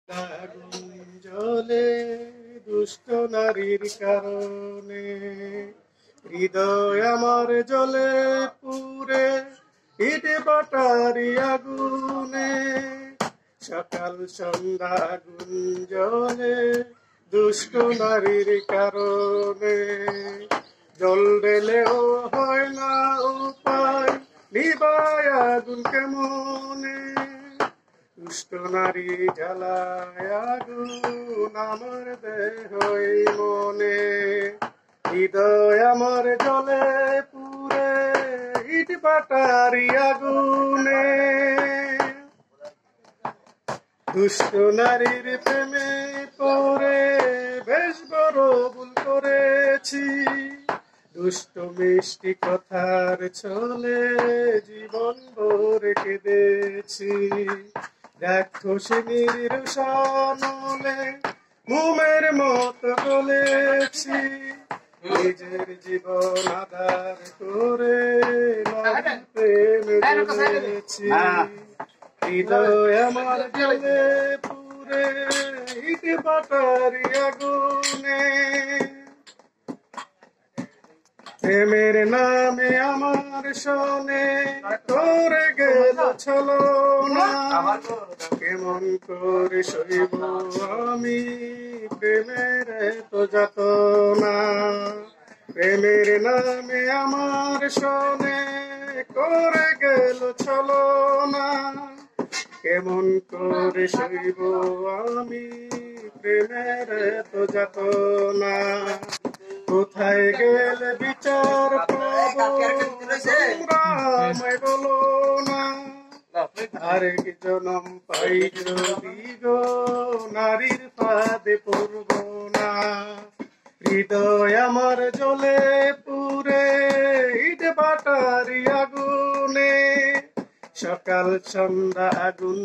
আগুন জ্বলে দুষ্ট নারীর কারণে, হৃদয় আমার জ্বলে পুরে ইট বাটারি আগুনে। সকাল সন্ধ্যা আগুন জ্বলে দুষ্ট নারীর কারণে, জ্বললেও হয় না উপায়, নিবায় আগুন কেমনে। দুষ্ট নারী জ্বালায় আগুন আমার দেহ মনে, হৃদয় আমার জ্বলে পুরে ইট বাটারি আগুনে। দুষ্ট নারীর প্রেমে পড়ে বেশ বড় ভুল করেছি, দুষ্ট মিষ্টি কথার ছলে জীবন ভরে কেঁদেছি। দেখো সে নিরসনলে মোমের মতো বলেছি, নিজের জীবন আধার করে নারীর প্রেমে জ্বলেছি। হৃদয় আমার জ্বলে পুরে ইট বাটারি আগুনে, প্রেমের নামে আমার শোনে করে গেল ছলনা। কেমন করে সইব আমি প্রেমের তো যাতনা, প্রেমের নামে আমার শোনে করে গেল ছলনা। কেমন করে সইব আমি প্রেমের তো যাতনা। কোথায় গেলে বিচার পাবো তোমরা আমায় বলো না, আরেক জনম পাই যদি গো নারীর পাদে পড়ব না। হৃদয় আমার জ্বলে পুরে ইট বাটারি আগুনে, সকাল সন্ধ্যা আগুন।